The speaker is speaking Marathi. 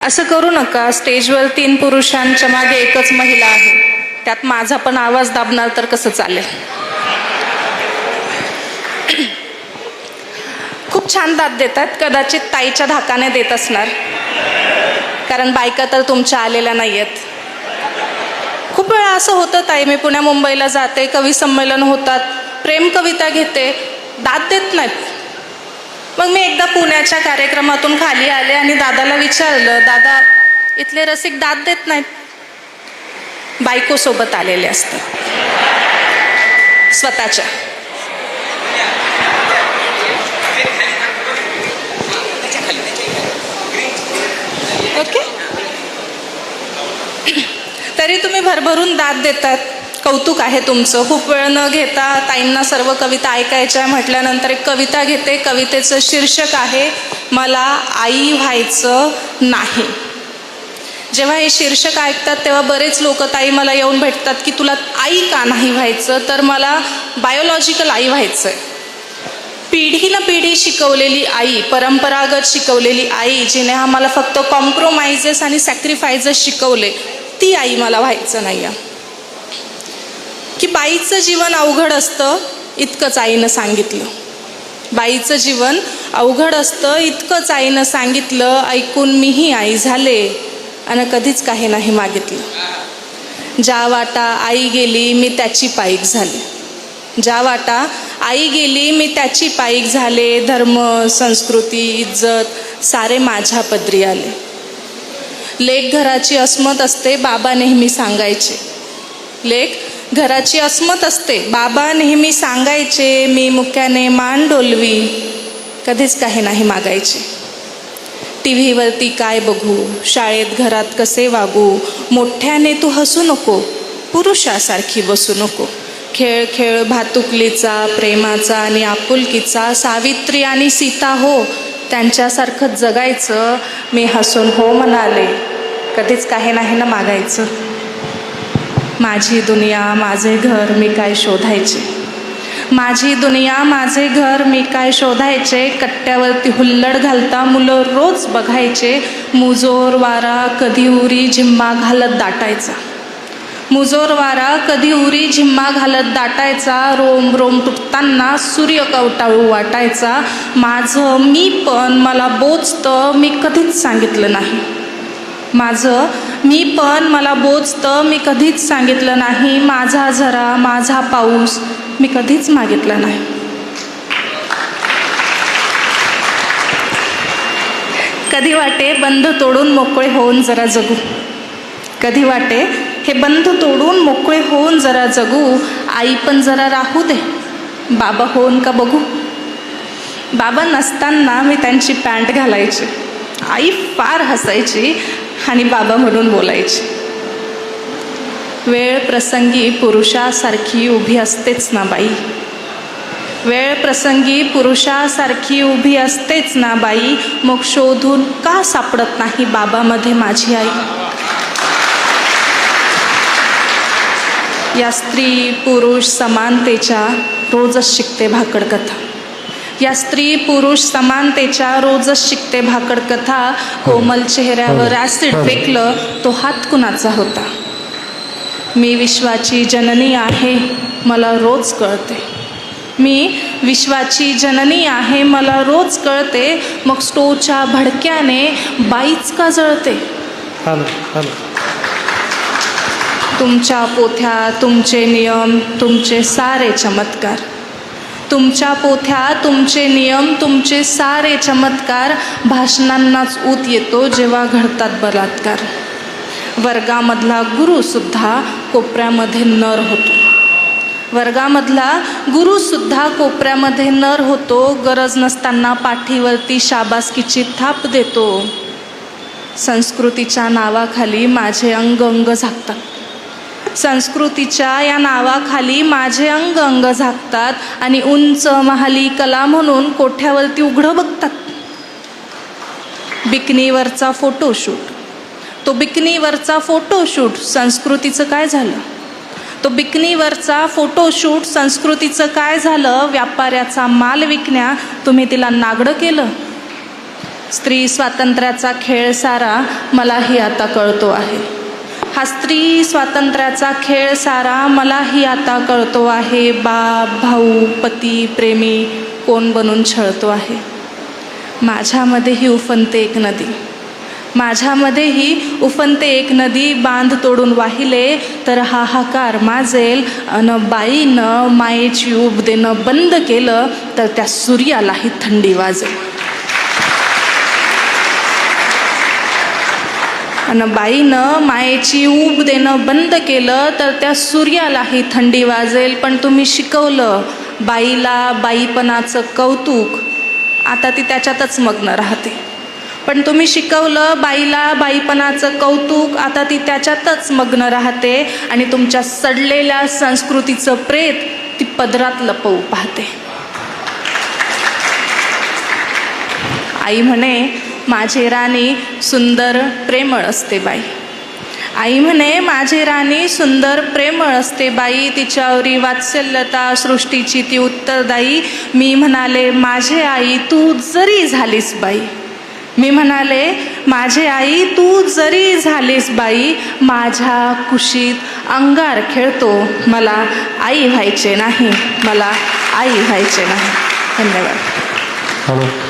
असं करू नका. स्टेजवर 3 पुरुषांच्या मागे एकच महिला आहे, त्यात माझा पण आवाज दाबणार तर कसं चालेल. खूप छान दाद देतात. कदाचित ताईच्या धाकाने देत असणार, कारण बायका तर तुमच्या आलेल्या नाही आहेत. खूप वेळा असं होतं ताई, मी पुण्या मुंबईला जाते, कवी संमेलन होतात, प्रेम कविता घेते, दाद देत नाहीत. मग मी एकदा पुण्याच्या कार्यक्रमातून खाली आले आणि दादाला विचारलं, दादा इथले रसिक दाद देत नाहीत. बायकोसोबत आलेले असतात स्वतःच्या. ओके, तरी तुम्ही भरभरून दाद देतात. कौतुक आहे तुमचं. खूप वेळ न घेता ताईंना सर्व कविता ऐकायच्या म्हटल्यानंतर एक कविता घेते. कवितेचं शीर्षक आहे मला आई व्हायचं नाही. जेव्हा हे शीर्षक ऐकतात तेव्हा बरेच लोक ताई मला येऊन भेटतात की तुला आई का नाही व्हायचं. तर मला बायोलॉजिकल आई व्हायचं आहे. पिढीनं पिढी शिकवलेली आई, परंपरागत शिकवलेली आई, जिने आम्हाला फक्त कॉम्प्रोमाइजेस आणि सॅक्रिफायसेस शिकवले, ती आई मला व्हायचं नाही आहे. की बाईचं जीवन अवघड असतं इतकंच आईनं सांगितलं. बाईचं जीवन अवघड असतं इतकंच आईनं सांगितलं. ऐकून मीही आई झाले आणि कधीच काही नाही मागितलं. ज्या वाटा आई गेली मी त्याची पाईक झाले. ज्या वाटा आई गेली मी त्याची पाईक झाले. धर्म, संस्कृती, इज्जत सारे माझ्या पदरी आले. लेक घराची अस्मत असते बाबा नेहमी सांगायचे. लेक घराची अस्मत असते बाबा नेहमी सांगायचे. मी मुक्याने मान डोलवी, कधीच काही नाही मागायचे. टी व्हीवरती काय बघू, शाळेत घरात कसे वागू, मोठ्याने तू हसू नको, पुरुषासारखी बसू नको. खेळ खेळ भातुकलीचा, प्रेमाचा आणि आपुलकीचा, सावित्री आणि सीता हो, त्यांच्यासारखं जगायचं. मी हसून हो म्हणाले, कधीच काही नाही ना मागायचं. माझी दुनिया माझे घर मी काय शोधायचे. माझी दुनिया माझे घर मी काय शोधायचे. कट्ट्यावरती हुल्लड घालता मुलं रोज बघायचे. मुजोर वारा कधी उरी झिम्मा घालत दाटायचा. मुजोर वारा कधी उरी झिम्मा घालत दाटायचा. रोम रोम तुटताना सूर्य कवटाळू वाटायचा. माझं मी पण मला बोचतं मी कधीच सांगितलं नाही. माझं मी पण मला बोचतं मी कधीच सांगितलं नाही. माझा झरा माझा पाऊस मी कधीच मागितला नाही. कधी वाटे बंध तोडून मोकळे होऊन जरा जगू. कधी वाटे हे बंध तोडून मोकळे होऊन जरा जगू. आई पण जरा राहू दे, बाबा होऊन का बघू. बाबा नसताना मी त्यांची पॅन्ट घालायचे. आई फार हसायची आणि बाबा म्हणून बोलायची. वेळ प्रसंगी पुरुषासारखी उभी असतेच ना बाई. वेळ प्रसंगी पुरुषासारखी उभी असतेच ना बाई. मग शोधून का सापडत नाही बाबामध्ये माझी आई. या स्त्री पुरुष समानतेच्या रोजच शिकते भाकड कथा. या स्त्री पुरुष समानतेच्या रोजच शिकते भाकड कथा. कोमल चेहऱ्यावर ॲसिड फेकलं तो हात कुणाचा होता. मी विश्वाची जननी आहे मला रोज कळते. मी विश्वाची जननी आहे मला रोज कळते. मग स्टोच्या भडक्याने बाईच का जळते. तुमच्या पोथ्या तुमचे नियम तुमचे सारे चमत्कार. तुमच्या पोथ्या तुमचे नियम तुमचे सारे चमत्कार. भाषणांनाच ऊत येतो जेव्हा घडतात बलात्कार. वर्गामधला गुरुसुद्धा कोपऱ्यामध्ये नर होतो. वर्गामधला गुरुसुद्धा कोपऱ्यामध्ये नर होतो. गरज नसताना पाठीवरती शाबासकीची थाप देतो. संस्कृतीच्या नावाखाली माझे अंग अंग झाकतात. संस्कृतीच्या या नावाखाली माझे अंग अंग झाकतात आणि उंच महाली कला म्हणून कोठ्यावरती उघडं बघतात. बिकनीवरचा फोटोशूट, तो बिकनीवरचा फोटोशूट संस्कृतीचं काय झालं. तो बिकनीवरचा फोटोशूट संस्कृतीचं काय झालं. व्यापाऱ्याचा माल विकण्या तुम्ही तिला नागडं केलं. स्त्री स्वातंत्र्याचा खेळ सारा मलाही आता कळतो आहे. हा स्त्री स्वातंत्र्याचा खेळ सारा मलाही आता कळतो आहे. बाप, भाऊ, पती, प्रेमी कोण बनून छळतो आहे. माझ्यामध्येही उफनते एक नदी, माझ्यामध्येही उफनते एक नदी. बांध तोडून वाहिले तर हाहाकार माजेल. अन बाईनं मायेची ऊब देणं बंद केलं तर त्या सूर्यालाही थंडी वाजेल. अन बाईनं मायेची ऊब देणं बंद केलं तर त्या सूर्यालाही थंडी वाजेल. पण तुम्ही शिकवलं बाईला बाईपणाचं कौतुक, आता ती त्याच्यातच मग्न राहते. पण तुम्ही शिकवलं बाईला बाईपणाचं कौतुक, आता ती त्याच्यातच मग्न राहते. आणि तुमच्या सडलेल्या संस्कृतीचं प्रेत ती पदरात लपवू पाहते. आई म्हणे माझी राणी सुंदर प्रेमळ असते बाई. आई म्हणे माझी राणी सुंदर प्रेमळ असते बाई. तिच्यावरी वात्सल्यता सृष्टीची ती उत्तरदायी. मी म्हणाले माझे आई तू जरी झालीस बाई. मी म्हणाले माझे आई तू जरी झालीस बाई. माझ्या कुशीत अंगार खेळतो, मला आई व्हायचे नाही, मला आई व्हायचे नाही. धन्यवाद.